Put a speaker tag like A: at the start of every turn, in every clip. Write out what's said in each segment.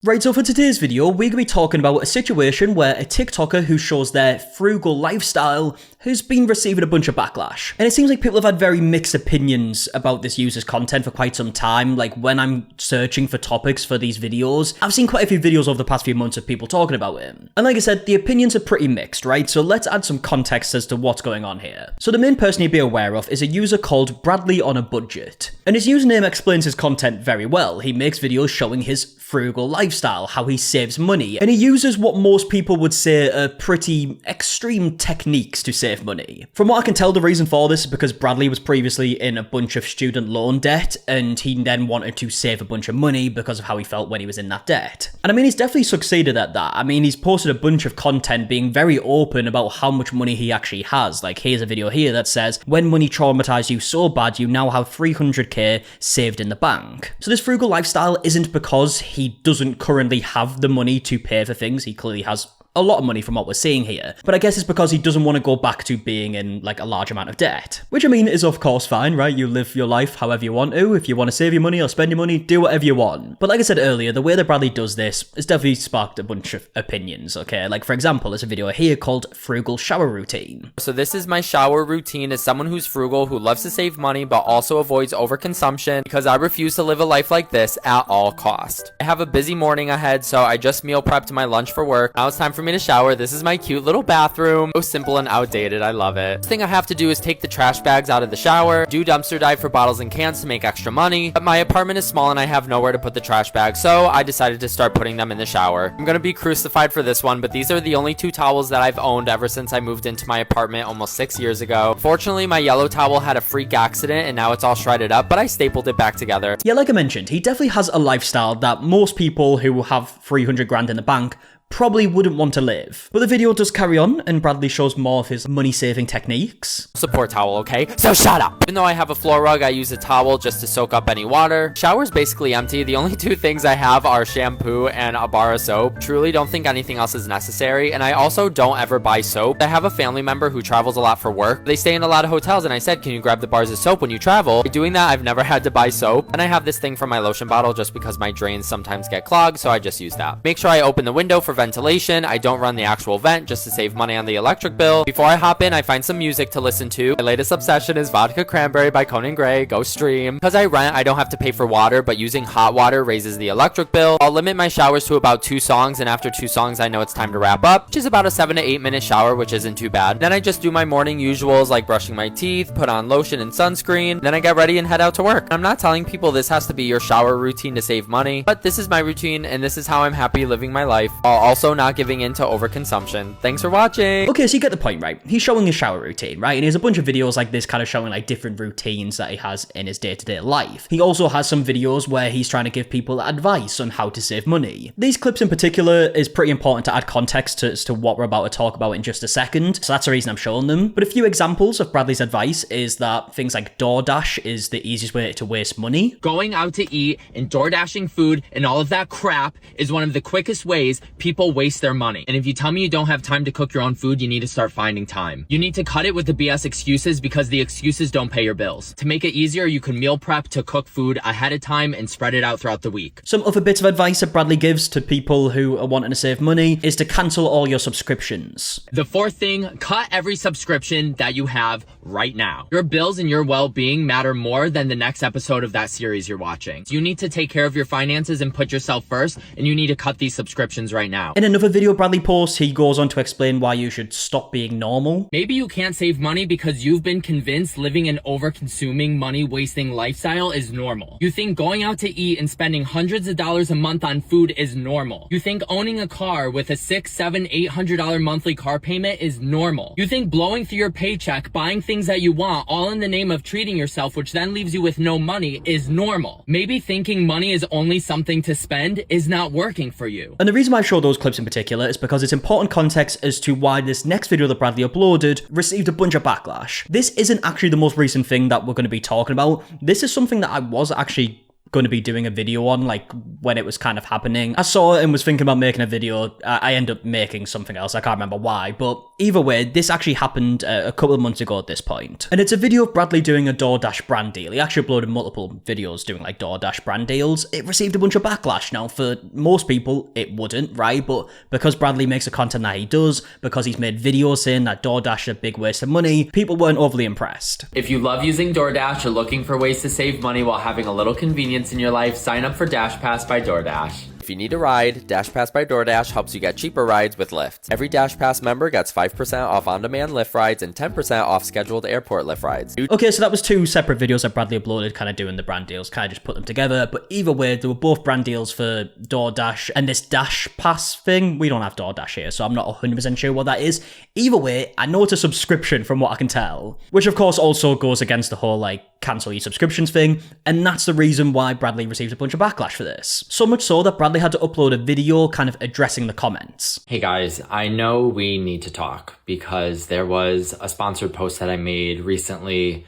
A: Right, so for today's video, we're going to be talking about a situation where a TikToker who shows their frugal lifestyle has been receiving a bunch of backlash. And it seems like people have had very mixed opinions about this user's content for quite some time. Like, when I'm searching for topics for these videos, I've seen quite a few videos over the past few months of people talking about it. And like I said, the opinions are pretty mixed, right? So let's add some context as to what's going on here. So the main person you'd be aware of is a user called Bradley on a Budget. And his username explains his content very well. He makes videos showing his frugal lifestyle, how he saves money, and he uses what most people would say are pretty extreme techniques to save money. From what I can tell, the reason for this is because Bradley was previously in a bunch of student loan debt, and he then wanted to save a bunch of money because of how he felt when he was in that debt. And I mean, he's definitely succeeded at that. I mean, he's posted a bunch of content being very open about how much money he actually has. Like, here's a video here that says, when money traumatized you so bad, you now have 300k saved in the bank. So this frugal lifestyle isn't because he doesn't currently have the money to pay for things. He clearly has a lot of money from what we're seeing here, but I guess it's because he doesn't want to go back to being in like a large amount of debt, which I mean is of course fine, right? You live your life however you want to. If you want to save your money or spend your money, do whatever you want. But like I said earlier, the way that Bradley does this has definitely sparked a bunch of opinions, okay? Like, for example, there's a video here called Frugal Shower Routine.
B: So this is my shower routine as someone who's frugal, who loves to save money but also avoids overconsumption, because I refuse to live a life like this at all cost. I have a busy morning ahead, so I just meal prepped my lunch for work. Now it's time for me to shower. This is my cute little bathroom. So simple and outdated. I love it. First thing I have to do is take the trash bags out of the shower, do dumpster dive for bottles and cans to make extra money. But my apartment is small and I have nowhere to put the trash bags, so I decided to start putting them in the shower. I'm gonna be crucified for this one, but these are the only two towels that I've owned ever since I moved into my apartment almost 6 years ago. Fortunately, my yellow towel had a freak accident and now it's all shredded up, but I stapled it back together.
A: Yeah, like I mentioned, he definitely has a lifestyle that most people who have 300 grand in the bank probably wouldn't want to live. But the video does carry on, and Bradley shows more of his money-saving techniques.
B: Support towel, okay? So shut up! Even though I have a floor rug, I use a towel just to soak up any water. Shower's basically empty. The only two things I have are shampoo and a bar of soap. Truly don't think anything else is necessary, and I also don't ever buy soap. I have a family member who travels a lot for work. They stay in a lot of hotels, and I said, can you grab the bars of soap when you travel? By doing that, I've never had to buy soap. And I have this thing for my lotion bottle just because my drains sometimes get clogged, so I just use that. Make sure I open the window for ventilation. I don't run the actual vent just to save money on the electric bill. Before I hop in, I find some music to listen to. My latest obsession is Vodka Cranberry by Conan Gray. Go stream. Because I rent, I don't have to pay for water, but using hot water raises the electric bill. I'll limit my showers to about 2 songs, and after 2 songs, I know it's time to wrap up, which is about a 7 to 8 minute shower, which isn't too bad. Then I just do my morning usuals like brushing my teeth, put on lotion and sunscreen. Then I get ready and head out to work. I'm not telling people this has to be your shower routine to save money, but this is my routine, and this is how I'm happy living my life, while also not giving in to overconsumption. Thanks for watching.
A: Okay, so you get the point, right? He's showing his shower routine, right? And he has a bunch of videos like this kind of showing like different routines that he has in his day-to-day life. He also has some videos where he's trying to give people advice on how to save money. These clips in particular is pretty important to add context as to what we're about to talk about in just a second, so that's the reason I'm showing them. But a few examples of Bradley's advice is that things like DoorDash is the easiest way to waste money.
C: Going out to eat and DoorDashing food and all of that crap is one of the quickest ways people waste their money. And if you tell me you don't have time to cook your own food, you need to start finding time. You need to cut it with the BS excuses, because the excuses don't pay your bills. To make it easier, you can meal prep to cook food ahead of time and spread it out throughout the week.
A: Some other bits of advice that Bradley gives to people who are wanting to save money is to cancel all your subscriptions.
C: The fourth thing, cut every subscription that you have right now. Your bills and your well-being matter more than the next episode of that series you're watching. You need to take care of your finances and put yourself first, and you need to cut these subscriptions right now.
A: In another video Bradley posts, he goes on to explain why you should stop being normal.
C: Maybe you can't save money because you've been convinced living an over-consuming, money-wasting lifestyle is normal. You think going out to eat and spending hundreds of dollars a month on food is normal. You think owning a car with a $600, $700, $800 monthly car payment is normal. You think blowing through your paycheck, buying things that you want, all in the name of treating yourself, which then leaves you with no money, is normal. Maybe thinking money is only something to spend is not working for you.
A: And the reason why I show those clips in particular is because it's important context as to why this next video that Bradley uploaded received a bunch of backlash. This isn't actually the most recent thing that we're going to be talking about. This is something that I was actually going to be doing a video on, like when it was kind of happening. I saw it and was thinking about making a video. I ended up making something else. I can't remember why, but either way, this actually happened a couple of months ago at this point. And it's a video of Bradley doing a DoorDash brand deal. He actually uploaded multiple videos doing like DoorDash brand deals. It received a bunch of backlash. Now, for most people, it wouldn't, right? But because Bradley makes the content that he does, because he's made videos saying that DoorDash is a big waste of money, people weren't overly impressed.
C: If you love using DoorDash or looking for ways to save money while having a little convenience in your life, sign up for Dash Pass by DoorDash.
B: If you need a ride, Dash Pass by DoorDash helps you get cheaper rides with Lyft. Every Dash Pass member gets 5% off on-demand Lyft rides and 10% off scheduled airport Lyft rides.
A: Okay, so that was two separate videos that Bradley uploaded, kind of doing the brand deals, kind of just put them together. But either way, they were both brand deals for DoorDash and this Dash Pass thing. We don't have DoorDash here, so I'm not 100% sure what that is. Either way, I know it's a subscription from what I can tell, which of course also goes against the whole like cancel your subscriptions thing, and that's the reason why Bradley received a bunch of backlash for this. So much so that Bradley had to upload a video kind of addressing the comments.
C: Hey guys, I know we need to talk because there was a sponsored post that I made recently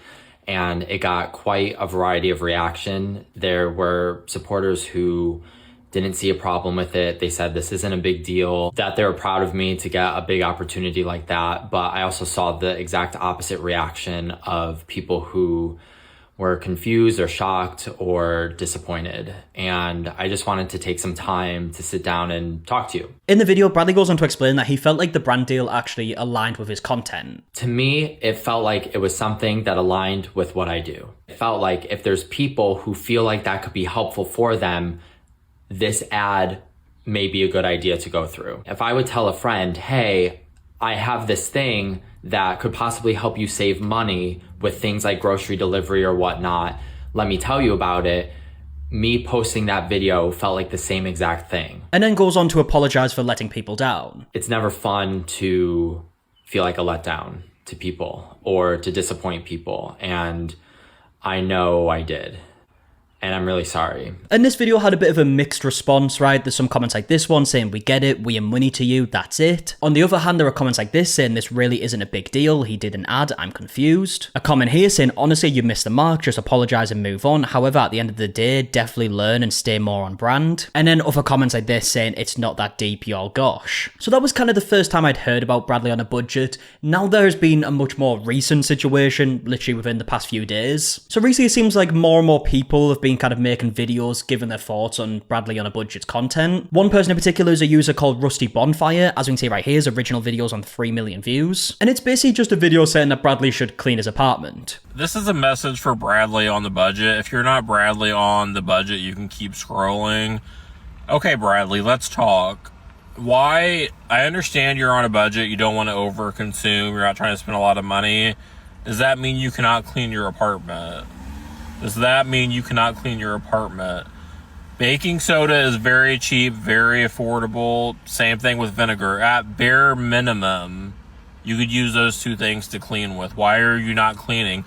C: and it got quite a variety of reaction. There were supporters who didn't see a problem with it. They said this isn't a big deal, that they were proud of me to get a big opportunity like that. But I also saw the exact opposite reaction of people who were confused or shocked or disappointed. And I just wanted to take some time to sit down and talk to you.
A: In the video, Bradley goes on to explain that he felt like the brand deal actually aligned with his content.
C: To me, it felt like it was something that aligned with what I do. It felt like if there's people who feel like that could be helpful for them, this ad may be a good idea to go through. If I would tell a friend, hey, I have this thing that could possibly help you save money with things like grocery delivery or whatnot, let me tell you about it. Me posting that video felt like the same exact thing.
A: And then goes on to apologize for letting people down.
C: It's never fun to feel like a letdown to people or to disappoint people. And I know I did. And I'm really sorry.
A: And this video had a bit of a mixed response, right? There's some comments like this one saying, we get it, we are money to you, that's it. On the other hand, there are comments like this saying, this really isn't a big deal, he did an ad, I'm confused. A comment here saying, honestly, you missed the mark, just apologize and move on. However, at the end of the day, definitely learn and stay more on brand. And then other comments like this saying, it's not that deep, y'all, gosh. So that was kind of the first time I'd heard about Bradley on a budget. Now there has been a much more recent situation, literally within the past few days. So recently it seems like more and more people have been kind of making videos giving their thoughts on Bradley on a budget's content. One person in particular is a user called Rusty Bonfire. As we can see right here, his original videos on 3 million views. And it's basically just a video saying that Bradley should clean his apartment.
D: This is a message for Bradley on the budget. If you're not Bradley on the budget, you can keep scrolling. Okay, Bradley, let's talk. Why? I understand you're on a budget. You don't want to overconsume. You're not trying to spend a lot of money. Does that mean you cannot clean your apartment? Does that mean you cannot clean your apartment? Baking soda is very cheap, very affordable. Same thing with vinegar. At bare minimum, you could use those two things to clean with. Why are you not cleaning?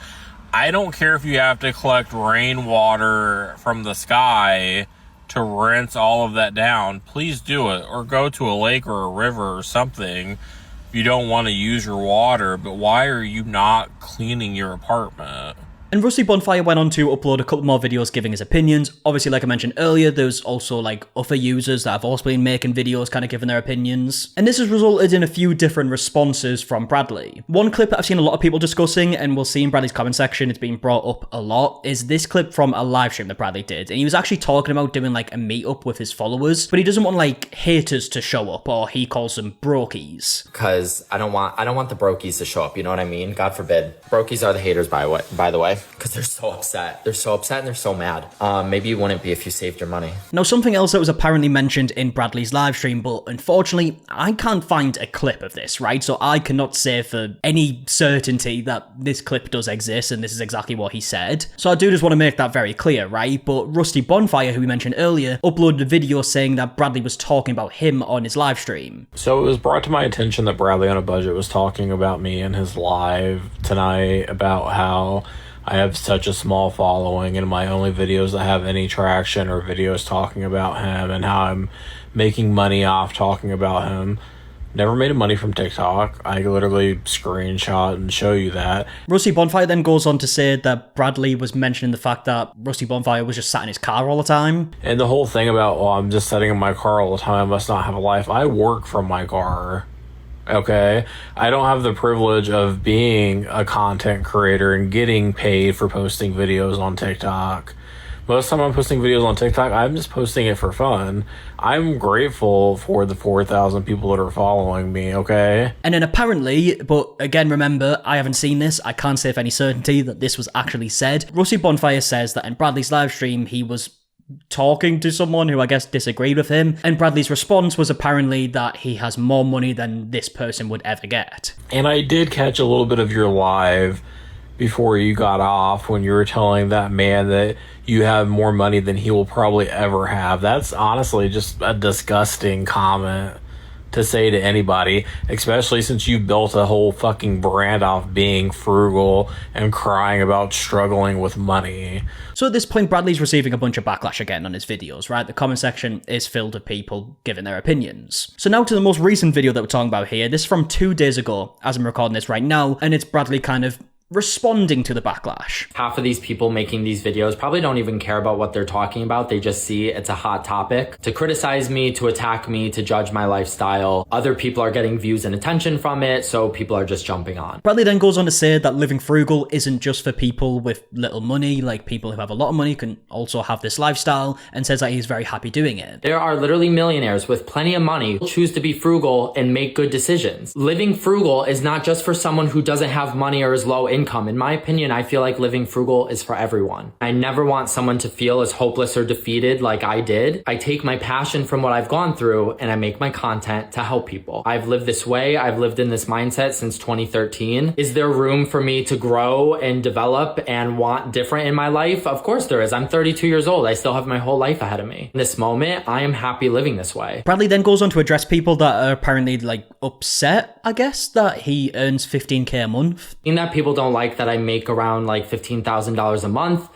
D: I don't care if you have to collect rainwater from the sky to rinse all of that down. Please do it. Or go to a lake or a river or something if you don't want to use your water. But why are you not cleaning your apartment?
A: And Rusty Bonfire went on to upload a couple more videos giving his opinions. Obviously, like I mentioned earlier, there's also like other users that have also been making videos kind of giving their opinions. And this has resulted in a few different responses from Bradley. One clip that I've seen a lot of people discussing, and we'll see in Bradley's comment section, it's been brought up a lot, is this clip from a live stream that Bradley did. And he was actually talking about doing like a meetup with his followers, but he doesn't want like haters to show up, or he calls them brokies.
E: Because I don't want the brokies to show up, you know what I mean? God forbid. Brokies are the haters, by the way. Because they're so upset. They're so upset and they're so mad. Maybe you wouldn't be if you saved your money.
A: Now, something else that was apparently mentioned in Bradley's live stream, but unfortunately, I can't find a clip of this, right? So I cannot say for any certainty that this clip does exist and this is exactly what he said. So I do just want to make that very clear, right? But Rusty Bonfire, who we mentioned earlier, uploaded a video saying that Bradley was talking about him on his live stream.
D: So it was brought to my attention that Bradley on a budget was talking about me in his live tonight about how I have such a small following and my only videos that have any traction are videos talking about him and how I'm making money off talking about him. Never made money from TikTok. I literally screenshot and show you that.
A: Rusty Bonfire then goes on to say that Bradley was mentioning the fact that Rusty Bonfire was just sat in his car all the time.
D: And the whole thing about, well, I'm just sitting in my car all the time, I must not have a life. I work from my car. Okay? I don't have the privilege of being a content creator and getting paid for posting videos on TikTok. Most of the time I'm posting videos on TikTok, I'm just posting it for fun. I'm grateful for the 4,000 people that are following me, okay?
A: And then apparently, but again, remember, I haven't seen this, I can't say with any certainty that this was actually said. Rusty Bonfire says that in Bradley's live stream, he was talking to someone who I guess disagreed with him, and Bradley's response was apparently that he has more money than this person would ever get.
D: And I did catch a little bit of your live before you got off when you were telling that man that you have more money than he will probably ever have. That's honestly just a disgusting comment to say to anybody, especially since you built a whole fucking brand off being frugal and crying about struggling with money.
A: So at this point, Bradley's receiving a bunch of backlash again on his videos, right? The comment section is filled with people giving their opinions. So now to the most recent video that we're talking about here. This is from 2 days ago, as I'm recording this right now, and it's Bradley kind of responding to the backlash.
E: Half of these people making these videos probably don't even care about what they're talking about. They just see it's a hot topic to criticize me, to attack me, to judge my lifestyle. Other people are getting views and attention from it, so people are just jumping on.
A: Bradley then goes on to say that living frugal isn't just for people with little money, like people who have a lot of money can also have this lifestyle, and says that he's very happy doing it.
E: There are literally millionaires with plenty of money who choose to be frugal and make good decisions. Living frugal is not just for someone who doesn't have money or is low income. In my opinion, I feel like living frugal is for everyone. I never want someone to feel as hopeless or defeated like I did. I take my passion from what I've gone through and I make my content to help people. I've lived this way. I've lived in this mindset since 2013. Is there room for me to grow and develop and want different in my life? Of course there is. I'm 32 years old. I still have my whole life ahead of me. In this moment, I am happy living this way.
A: Bradley then goes on to address people that are apparently like upset, I guess, that he earns 15k a month.
E: In that people don't like that I make around like $15,000 a month,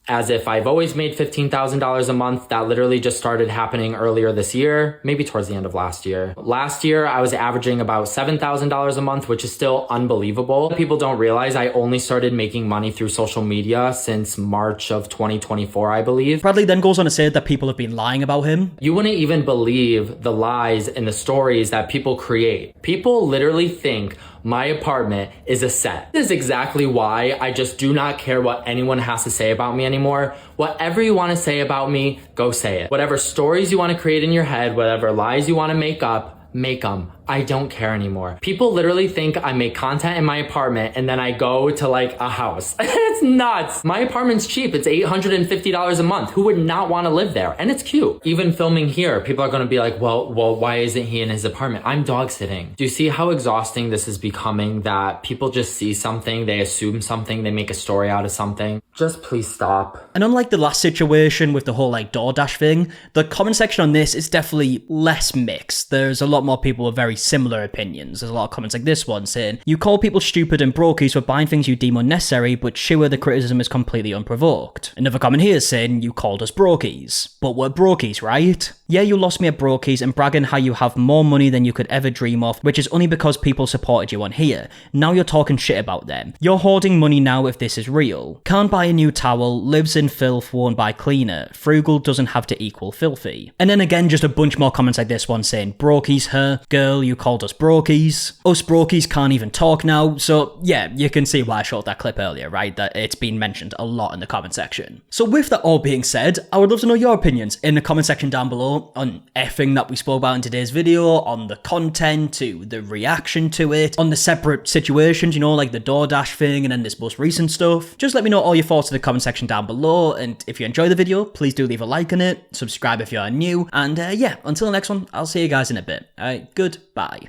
E: as if I've always made $15,000 a month. That literally just started happening earlier this year, maybe towards the end of last year. Last year, I was averaging about $7,000 a month, which is still unbelievable. People don't realize I only started making money through social media since March of 2024, I believe.
A: Bradley then goes on to say that people have been lying about him.
E: You wouldn't even believe the lies and the stories that people create. People literally think my apartment is a set. This is exactly why I just do not care what anyone has to say about me anymore. Whatever you want to say about me, go say it. Whatever stories you want to create in your head, whatever lies you want to make up, make them. I don't care anymore. People literally think I make content in my apartment and then I go to like a house. It's nuts. My apartment's cheap. It's $850 a month. Who would not want to live there? And it's cute. Even filming here, people are going to be like, well, why isn't he in his apartment? I'm dog sitting. Do you see how exhausting this is becoming, that people just see something, they assume something, they make a story out of something? Just please stop.
A: And unlike the last situation with the whole like DoorDash thing, the comment section on this is definitely less mixed. There's a lot more people with very similar opinions. There's a lot of comments like this one saying, you call people stupid and brokies for buying things you deem unnecessary, but sure, the criticism is completely unprovoked. Another comment here is saying, you called us brokies. But we're brokies, right? Yeah, you lost me at brokies and bragging how you have more money than you could ever dream of, which is only because people supported you on here. Now you're talking shit about them. You're hoarding money now if this is real. Can't buy a new towel, lives in filth worn by cleaner. Frugal doesn't have to equal filthy. And then again, just a bunch more comments like this one saying, brokies, her, girl, you called us brokies. Us brokies can't even talk now. So yeah, you can see why I showed that clip earlier, right? That it's been mentioned a lot in the comment section. So with that all being said, I would love to know your opinions in the comment section down below on everything that we spoke about in today's video, on the content, to the reaction to it, on the separate situations, you know, like the DoorDash thing and then this most recent stuff. Just let me know all your thoughts in the comment section down below, and if you enjoy the video, please do leave a like on it, subscribe if you are new, and yeah, until the next one, I'll see you guys in a bit. Alright, goodbye.